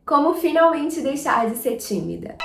Como finalmente deixar de ser tímida?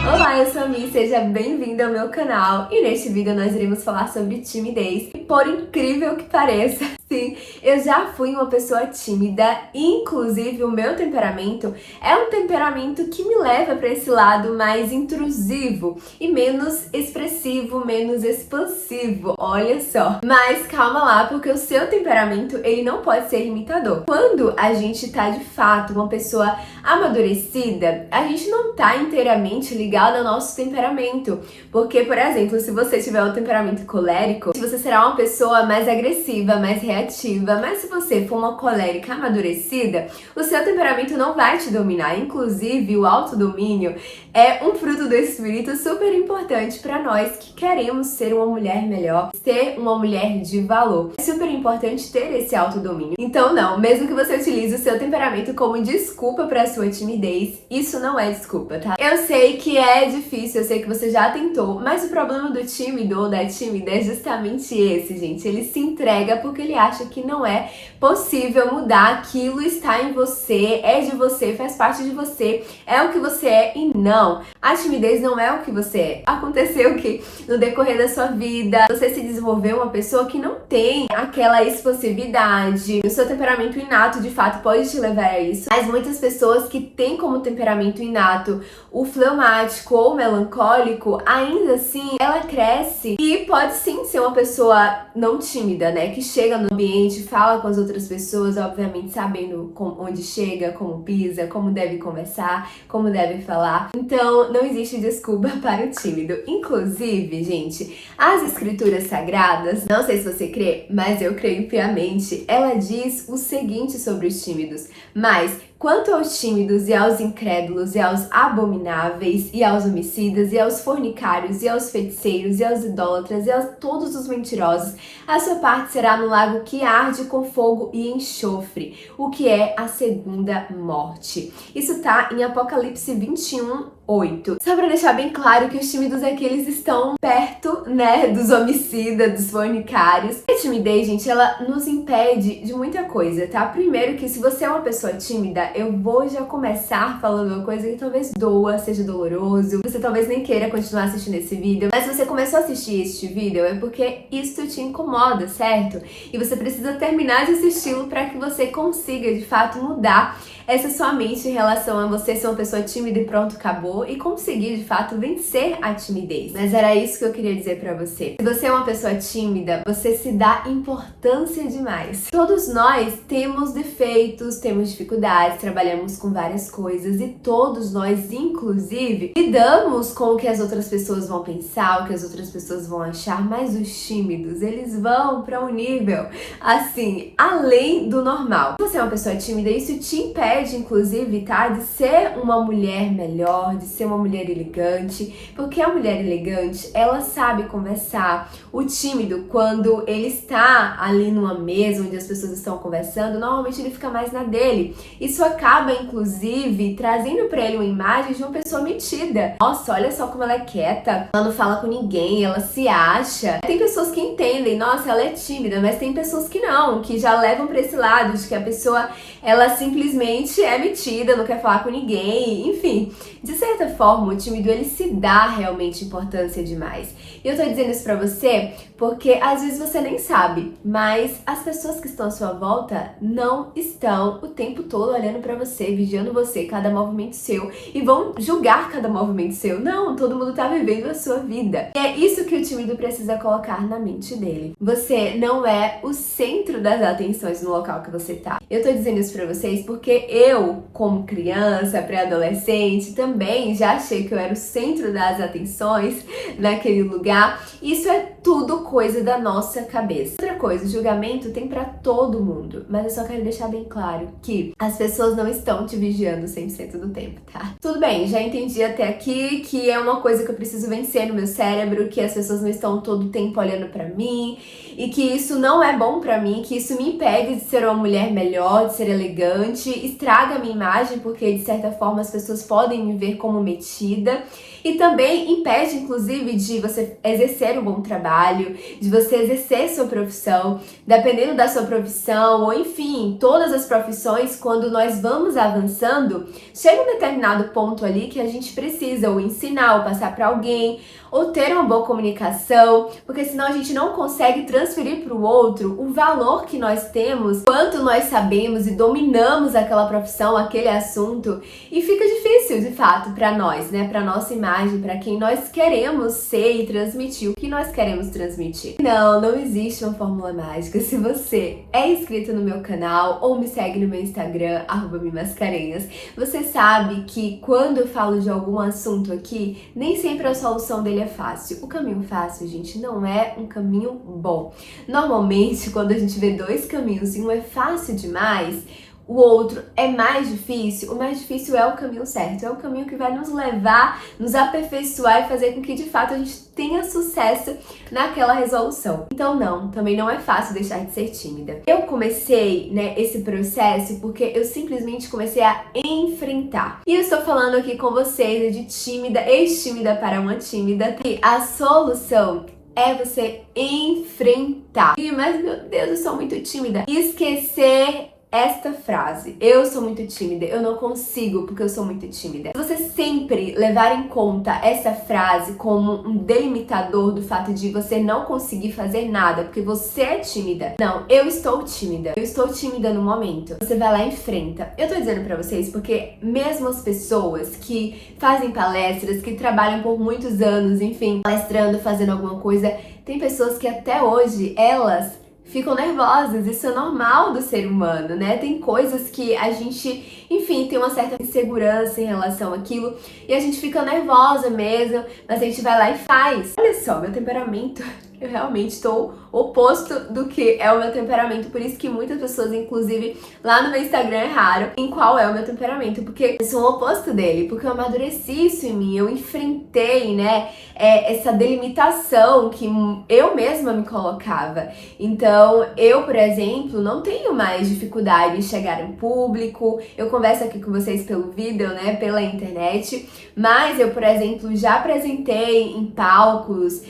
Olá, eu sou a Mi, seja bem-vindo ao meu canal e neste vídeo nós iremos falar sobre timidez. E por incrível que pareça, sim, eu já fui uma pessoa tímida, inclusive o meu temperamento é um temperamento que me leva para esse lado mais intrusivo e menos expressivo, menos expansivo, olha só. Mas calma lá, porque o seu temperamento, ele não pode ser limitador. Quando a gente tá de fato uma pessoa amadurecida, a gente não tá inteiramente ligado ao nosso temperamento. Porque, por exemplo, se você tiver um temperamento colérico, você será uma pessoa mais agressiva, mais reativa. Mas se você for uma colérica amadurecida, o seu temperamento não vai te dominar. Inclusive, o autodomínio é um fruto do espírito super importante para nós que queremos ser uma mulher melhor, ser uma mulher de valor. É super importante ter esse autodomínio. Então, não, mesmo que você utilize o seu temperamento como desculpa para sua timidez, isso não é desculpa, tá? Eu sei que é difícil, eu sei que você já tentou, mas o problema do tímido ou da tímida é justamente esse, gente. Ele se entrega porque ele acha que não é possível mudar, aquilo está em você, é de você, faz parte de você, é o que você é e não. A timidez não é o que você é. Aconteceu que no decorrer da sua vida, você se desenvolveu uma pessoa que não tem aquela expansividade. O seu temperamento inato, de fato, pode te levar a isso, mas muitas pessoas que têm como temperamento inato o fleumático ou melancólico, ainda assim, ela cresce e pode sim ser uma pessoa não tímida, né? Que chega no ambiente, fala com as outras pessoas, obviamente sabendo onde chega, como pisa, como deve conversar, como deve falar. Então, não existe desculpa para o tímido. Inclusive, gente, as escrituras sagradas, não sei se você crê, mas eu creio piamente, ela diz o seguinte sobre os tímidos: mas quanto aos tímidos e aos incrédulos e aos abomináveis e aos homicidas e aos fornicários e aos feiticeiros e aos idólatras e a todos os mentirosos, a sua parte será no lago que arde com fogo e enxofre, o que é a segunda morte. Isso tá em Apocalipse 21:8. Só pra deixar bem claro que os tímidos aqui, eles estão perto, né, dos homicidas, dos fornicários. A timidez, gente, ela nos impede de muita coisa, tá? Primeiro que se você é uma pessoa tímida, eu vou já começar falando uma coisa que talvez doa, seja doloroso, você talvez nem queira continuar assistindo esse vídeo, mas se você começou a assistir este vídeo é porque isso te incomoda, certo? E você precisa terminar de assisti-lo para que você consiga, de fato, mudar essa sua mente em relação a você ser uma pessoa tímida e pronto, acabou, e conseguir, de fato, vencer a timidez. Mas era isso que eu queria dizer pra você. Se você é uma pessoa tímida, você se dá importância demais. Todos nós temos defeitos, temos dificuldades, trabalhamos com várias coisas e todos nós, inclusive, lidamos com o que as outras pessoas vão pensar, o que as outras pessoas vão achar, mas os tímidos, eles vão pra um nível, assim, além do normal. Se você é uma pessoa tímida, isso te impede, inclusive, tá, de ser uma mulher melhor, de ser uma mulher elegante, porque a mulher elegante, ela sabe conversar. O tímido, quando ele está ali numa mesa onde as pessoas estão conversando, normalmente ele fica mais na dele. Isso acaba, inclusive, trazendo pra ele uma imagem de uma pessoa metida. Nossa, olha só como ela é quieta, ela não fala com ninguém, ela se acha. Tem pessoas que entendem, nossa, ela é tímida, mas tem pessoas que não, que já levam pra esse lado, de que a pessoa, ela simplesmente é metida, não quer falar com ninguém, enfim. De certa forma, o tímido, ele se dá realmente importância demais. E eu tô dizendo isso pra você porque às vezes você nem sabe, mas as pessoas que estão à sua volta não estão o tempo todo olhando pra você, vigiando você, cada movimento seu, e vão julgar cada movimento seu. Não, todo mundo tá vivendo a sua vida. E é isso que o tímido precisa colocar na mente dele. Você não é o centro das atenções no local que você tá. Eu tô dizendo isso pra vocês porque eu, como criança, pré-adolescente, também já achei que eu era o centro das atenções naquele lugar. Isso é tudo coisa da nossa cabeça. Outra coisa, o julgamento tem pra todo mundo, mas eu só quero deixar bem claro que as pessoas não estão te vigiando 100% do tempo, tá? Tudo bem, já entendi até aqui que é uma coisa que eu preciso vencer no meu cérebro, que as pessoas não estão todo o tempo olhando pra mim, e que isso não é bom pra mim, que isso me impede de ser uma mulher melhor, de ser elegante, estraga a minha imagem, porque de certa forma as pessoas podem me ver como metida. E também impede, inclusive, de você exercer um bom trabalho, de você exercer sua profissão, dependendo da sua profissão, ou enfim, todas as profissões, quando nós vamos avançando, chega um determinado ponto ali que a gente precisa ou ensinar, ou passar para alguém, ou ter uma boa comunicação, porque senão a gente não consegue transferir para o outro o valor que nós temos, quanto nós sabemos e dominamos aquela profissão, aquele assunto, e fica difícil, de fato, para nós, né, para nossa imagem, para quem nós queremos ser e transmitir o que nós queremos transmitir. Não existe uma fórmula mágica. Se você é inscrito no meu canal ou me segue no meu Instagram, @mimascarenhas, você sabe que quando eu falo de algum assunto aqui, nem sempre a solução dele é fácil. O caminho fácil, gente, não é um caminho bom. Normalmente, quando a gente vê dois caminhos e um é fácil demais, o outro é mais difícil, o mais difícil é o caminho certo, é o caminho que vai nos levar, nos aperfeiçoar e fazer com que de fato a gente tenha sucesso naquela resolução. Então também não é fácil deixar de ser tímida. Eu comecei, né, esse processo porque eu simplesmente comecei a enfrentar. E eu estou falando aqui com vocês de tímida, ex-tímida para uma tímida, e a solução é você enfrentar. Mas meu Deus, eu sou muito tímida. Esquecer esta frase: eu sou muito tímida, eu não consigo porque eu sou muito tímida. Se você sempre levar em conta essa frase como um delimitador do fato de você não conseguir fazer nada porque você é tímida, não, eu estou tímida no momento, você vai lá e enfrenta. Eu tô dizendo pra vocês porque mesmo as pessoas que fazem palestras, que trabalham por muitos anos, enfim, palestrando, fazendo alguma coisa, tem pessoas que até hoje, elas ficam nervosas, isso é normal do ser humano, né? Tem coisas que a gente, enfim, tem uma certa insegurança em relação àquilo e a gente fica nervosa mesmo, mas a gente vai lá e faz. Olha só, meu temperamento, eu realmente estou oposto do que é o meu temperamento, por isso que muitas pessoas, inclusive lá no meu Instagram, erraram em qual é o meu temperamento, porque eu sou o oposto dele, porque eu amadureci isso em mim, eu enfrentei, né, essa delimitação que eu mesma me colocava. Então, eu, por exemplo, não tenho mais dificuldade em chegar em público, eu converso aqui com vocês pelo vídeo, né, pela internet, mas eu, por exemplo, já apresentei em palcos,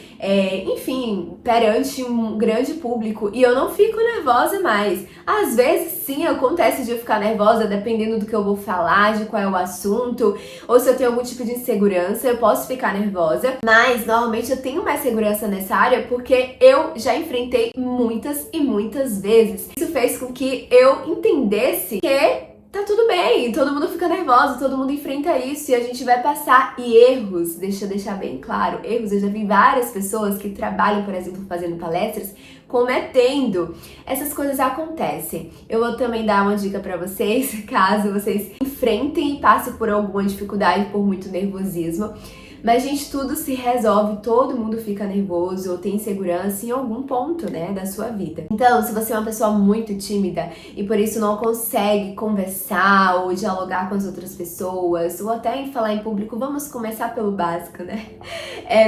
enfim, perante um grande público e eu não fico nervosa mais. Às vezes sim, acontece de eu ficar nervosa dependendo do que eu vou falar, de qual é o assunto, ou se eu tenho algum tipo de insegurança, eu posso ficar nervosa, mas normalmente eu tenho mais segurança nessa área porque eu já enfrentei muitas e muitas vezes. Isso fez com que eu entendesse que tá tudo bem, todo mundo fica nervoso, todo mundo enfrenta isso e a gente vai passar. E erros, deixa eu deixar bem claro, erros, eu já vi várias pessoas que trabalham, por exemplo, fazendo palestras, cometendo. Essas coisas acontecem. Eu vou também dar uma dica pra vocês, caso vocês enfrentem e passem por alguma dificuldade, por muito nervosismo. Mas, gente, tudo se resolve, todo mundo fica nervoso ou tem insegurança em algum ponto, né, da sua vida. Então, se você é uma pessoa muito tímida e por isso não consegue conversar ou dialogar com as outras pessoas, ou até em falar em público, vamos começar pelo básico, né?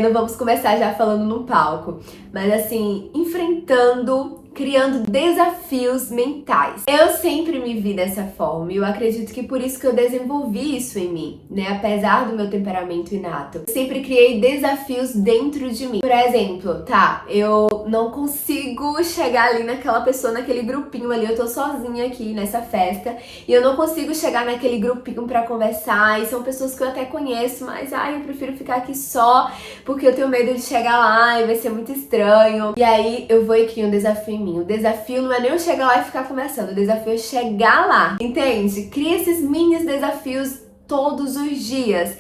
Não vamos começar já falando no palco, mas assim, enfrentando, criando desafios mentais. Eu sempre me vi dessa forma e eu acredito que por isso que eu desenvolvi isso em mim, né? Apesar do meu temperamento inato. Eu sempre criei desafios dentro de mim. Por exemplo, eu não consigo chegar ali naquela pessoa, naquele grupinho ali, eu tô sozinha aqui nessa festa e eu não consigo chegar naquele grupinho pra conversar e são pessoas que eu até conheço, mas eu prefiro ficar aqui só porque eu tenho medo de chegar lá e vai ser muito estranho. E aí eu vou e crio um desafio em mim. O desafio não é nem eu chegar lá e ficar conversando, o desafio é chegar lá, entende? Cria esses mini desafios todos os dias,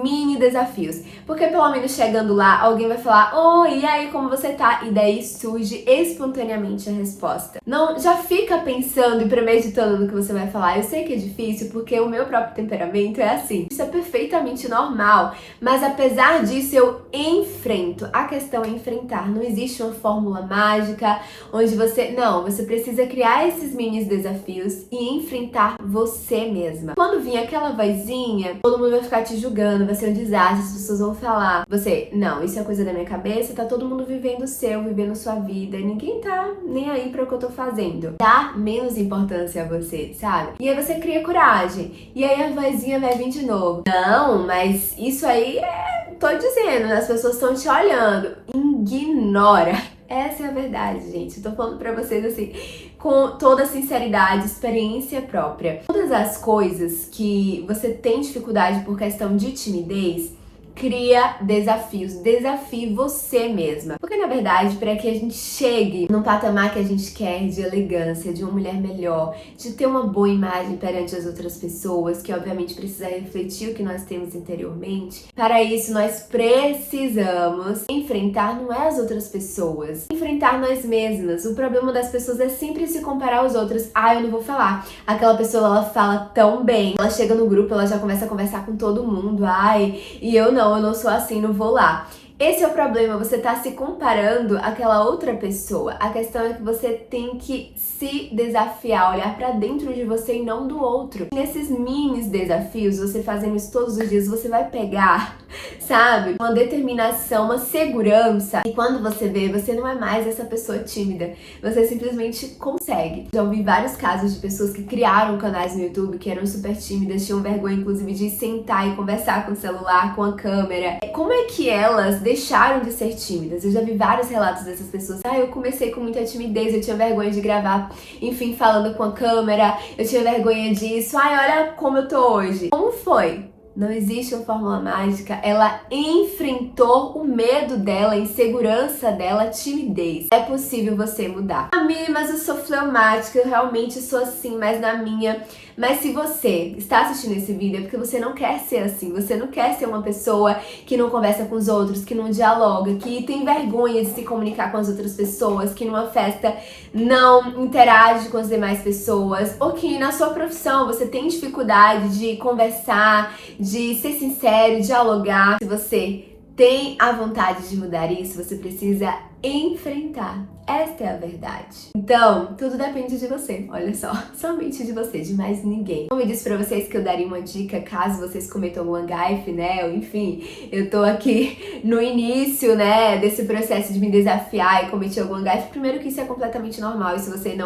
mini desafios, porque pelo menos chegando lá, alguém vai falar: oi, e aí, como você tá? E daí surge espontaneamente a resposta. Não, já fica pensando e premeditando no que você vai falar. Eu sei que é difícil, porque o meu próprio temperamento é assim. Isso é perfeitamente normal, mas apesar disso, eu enfrento. A questão é enfrentar. Não existe uma fórmula mágica, onde você precisa criar esses mini desafios e enfrentar você mesma. Quando vinha aquela vozinha, todo mundo vai ficar te julgando, vai ser um desastre, as pessoas vão falar. Você, não, isso é coisa da minha cabeça, tá todo mundo vivendo o seu, vivendo sua vida, e ninguém tá nem aí pra o que eu tô fazendo. Dá menos importância a você, sabe? E aí você cria coragem. E aí a vozinha vai vir de novo. Não, mas isso aí tô dizendo, as pessoas estão te olhando. Ignora. Essa é a verdade, gente. Eu tô falando pra vocês assim, com toda sinceridade, experiência própria. Todas as coisas que você tem dificuldade por questão de timidez, cria desafios, desafie você mesma. Porque na verdade, para que a gente chegue num patamar que a gente quer de elegância, de uma mulher melhor, de ter uma boa imagem perante as outras pessoas, que obviamente precisa refletir o que nós temos interiormente, para isso nós precisamos enfrentar não é as outras pessoas, enfrentar nós mesmas. O problema das pessoas é sempre se comparar aos outros. Ah, eu não vou falar. Aquela pessoa, ela fala tão bem. Ela chega no grupo, ela já começa a conversar com todo mundo. Ai, e eu não sou assim, não vou lá. Esse é o problema, você tá se comparando àquela outra pessoa. A questão é que você tem que se desafiar, olhar pra dentro de você e não do outro. Nesses mini desafios, você fazendo isso todos os dias, você vai pegar, sabe? Uma determinação, uma segurança. E quando você vê, você não é mais essa pessoa tímida. Você simplesmente consegue. Já ouvi vários casos de pessoas que criaram canais no YouTube, que eram super tímidas, tinham vergonha, inclusive, de sentar e conversar com o celular, com a câmera. Como é que elas deixaram de ser tímidas? Eu já vi vários relatos dessas pessoas. Ah, eu comecei com muita timidez, eu tinha vergonha de gravar, enfim, falando com a câmera, eu tinha vergonha disso. Ai, olha como eu tô hoje. Como foi? Não existe uma fórmula mágica. Ela enfrentou o medo dela, a insegurança dela, a timidez. É possível você mudar. A mim, mas eu sou fleumática, eu realmente sou assim, mas na minha. Mas se você está assistindo esse vídeo é porque você não quer ser assim. Você não quer ser uma pessoa que não conversa com os outros, que não dialoga, que tem vergonha de se comunicar com as outras pessoas, que numa festa não interage com as demais pessoas, ou que na sua profissão você tem dificuldade de conversar, de ser sincero, dialogar. Se você tem a vontade de mudar isso, você precisa enfrentar. Esta é a verdade. Então, tudo depende de você, olha só. Somente de você, de mais ninguém. Como eu disse pra vocês que eu daria uma dica caso vocês cometam alguma gafe, né? Ou, enfim, eu tô aqui no início, né, desse processo de me desafiar e cometer alguma gafe. Primeiro que isso é completamente normal. E se você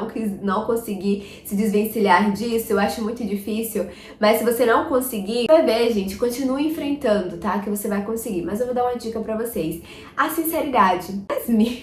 não conseguir se desvencilhar disso, eu acho muito difícil. Mas se você não conseguir, vai ver, gente, continue enfrentando, tá? Que você vai conseguir. Mas eu vou dar uma dica pra vocês. A sinceridade.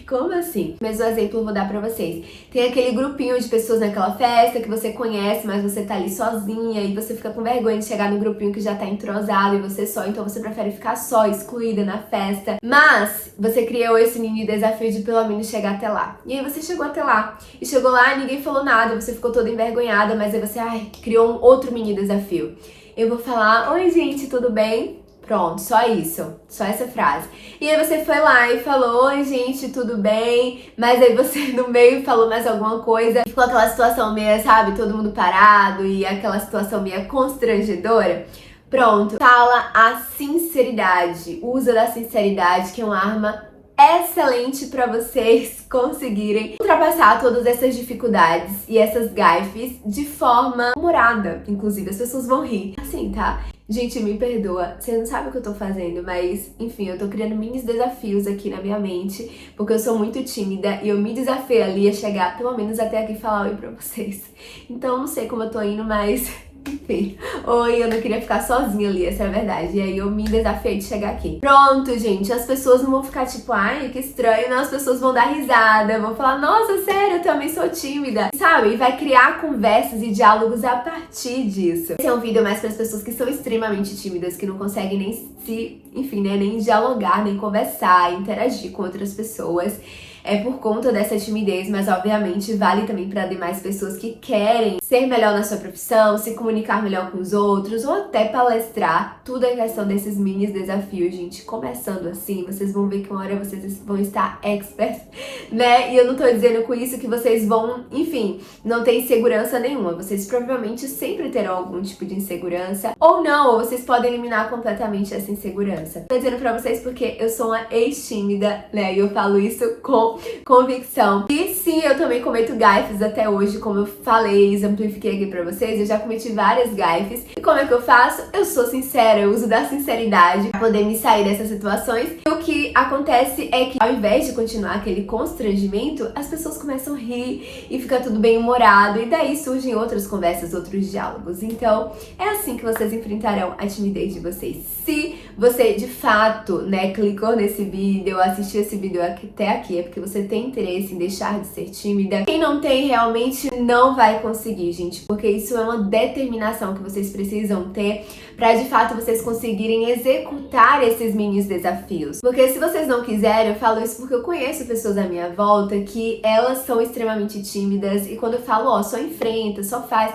Como assim? Mesmo exemplo eu vou dar pra vocês. Tem aquele grupinho de pessoas naquela festa que você conhece, mas você tá ali sozinha e você fica com vergonha de chegar no grupinho que já tá entrosado e você só, então você prefere ficar só, excluída na festa. Mas você criou esse mini desafio de pelo menos chegar até lá. E aí você chegou até lá. E chegou lá e ninguém falou nada, você ficou toda envergonhada, mas aí você, criou um outro mini desafio. Eu vou falar, oi gente, tudo bem? Pronto, só isso, só essa frase. E aí você foi lá e falou, oi gente, tudo bem? Mas aí você no meio falou mais alguma coisa. Ficou aquela situação meio, sabe, todo mundo parado e aquela situação meio constrangedora. Pronto, fala a sinceridade, usa da sinceridade, que é uma arma excelente para vocês conseguirem ultrapassar todas essas dificuldades e essas gafes de forma humorada. Inclusive, as pessoas vão rir. Assim, tá? Gente, me perdoa, você não sabe o que eu tô fazendo, mas enfim, eu tô criando mini desafios aqui na minha mente, porque eu sou muito tímida e eu me desafiei ali a chegar pelo menos até aqui e falar oi pra vocês. Então, não sei como eu tô indo, mas enfim, oi, eu não queria ficar sozinha ali, essa é a verdade. E aí eu me desafiei de chegar aqui. Pronto, gente, as pessoas não vão ficar tipo, ai, que estranho, não, as pessoas vão dar risada, vão falar, nossa, sério, eu também sou tímida, sabe? E vai criar conversas e diálogos a partir disso. Esse é um vídeo mais para as pessoas que são extremamente tímidas, que não conseguem nem se, enfim, né, nem dialogar, nem conversar, interagir com outras pessoas. É por conta dessa timidez, mas obviamente vale também para demais pessoas que querem ser melhor na sua profissão, se comunicar melhor com os outros ou até palestrar. Tudo é questão desses mini desafios, gente. Começando assim, vocês vão ver que uma hora vocês vão estar experts, né? E eu não tô dizendo com isso que vocês vão, enfim, não ter insegurança nenhuma. Vocês provavelmente sempre terão algum tipo de insegurança ou não, ou vocês podem eliminar completamente essa insegurança. Tô dizendo pra vocês porque eu sou uma ex-tímida, né? E eu falo isso com com convicção. E sim, eu também cometo gafes até hoje, como eu falei, exemplifiquei aqui pra vocês, eu já cometi várias gafes. E como é que eu faço? Eu sou sincera, eu uso da sinceridade pra poder me sair dessas situações. E o que acontece é que, ao invés de continuar aquele constrangimento, as pessoas começam a rir e fica tudo bem humorado, e daí surgem outras conversas, outros diálogos. Então, é assim que vocês enfrentarão a timidez de vocês. Se você, de fato, né, clicou nesse vídeo, assistiu esse vídeo até aqui, é porque você tem interesse em deixar de ser tímida. Quem não tem, realmente não vai conseguir, gente, porque isso é uma determinação que vocês precisam ter pra, de fato, vocês conseguirem executar esses mini desafios. Porque se vocês não quiserem, eu falo isso porque eu conheço pessoas à minha volta que elas são extremamente tímidas, e quando eu falo, ó, só enfrenta, só faz...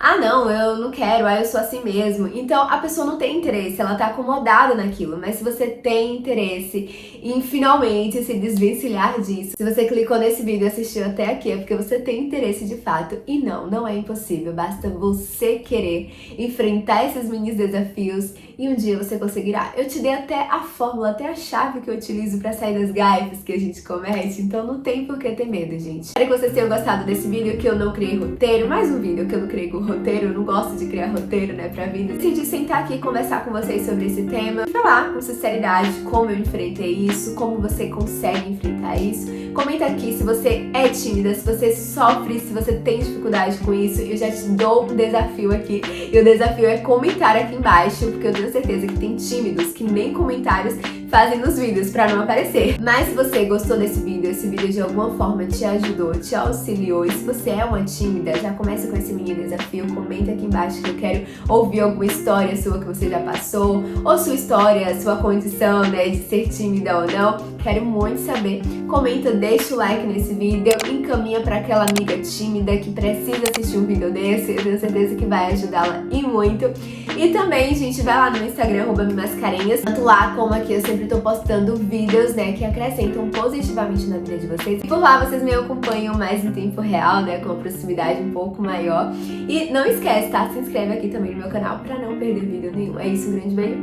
Ah, não, eu não quero, eu sou assim mesmo. Então, a pessoa não tem interesse, ela tá acomodada naquilo. Mas se você tem interesse em finalmente se desvencilhar disso, se você clicou nesse vídeo e assistiu até aqui, é porque você tem interesse de fato. E não é impossível, basta você querer enfrentar esses mini desafios e um dia você conseguirá. Eu te dei até a fórmula, até a chave que eu utilizo pra sair das gafes que a gente comete, então não tem por que ter medo, gente. Espero que vocês tenham gostado desse vídeo, que eu não criei roteiro, mais um vídeo que eu não criei roteiro, eu não gosto de criar roteiro, né, pra vida. Decidi sentar aqui e conversar com vocês sobre esse tema, falar com sinceridade como eu enfrentei isso, como você consegue enfrentar isso. Comenta aqui se você é tímida, se você sofre, se você tem dificuldade com isso. Eu já te dou um desafio aqui, e o desafio é comentar aqui embaixo, porque eu tenho certeza que tem tímidos que nem comentários fazem nos vídeos pra não aparecer. Mas se você gostou desse vídeo, esse vídeo de alguma forma te ajudou, te auxiliou, e se você é uma tímida, já começa com esse mini desafio, comenta aqui embaixo que eu quero ouvir alguma história sua que você já passou, ou sua história, sua condição, né, de ser tímida ou não. Quero muito saber. Comenta, deixa o like nesse vídeo, encaminha pra aquela amiga tímida que precisa assistir um vídeo desse, eu tenho certeza que vai ajudá-la e muito. E também, gente, vai lá no Instagram, @memascarenhas, tanto lá como aqui eu sempre tô postando vídeos, né, que acrescentam positivamente na vida de vocês. E por lá vocês me acompanham mais em tempo real, né, com uma proximidade um pouco maior. E não esquece, tá? Se inscreve aqui também no meu canal pra não perder vídeo nenhum. É isso, um grande beijo,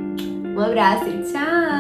um abraço e tchau!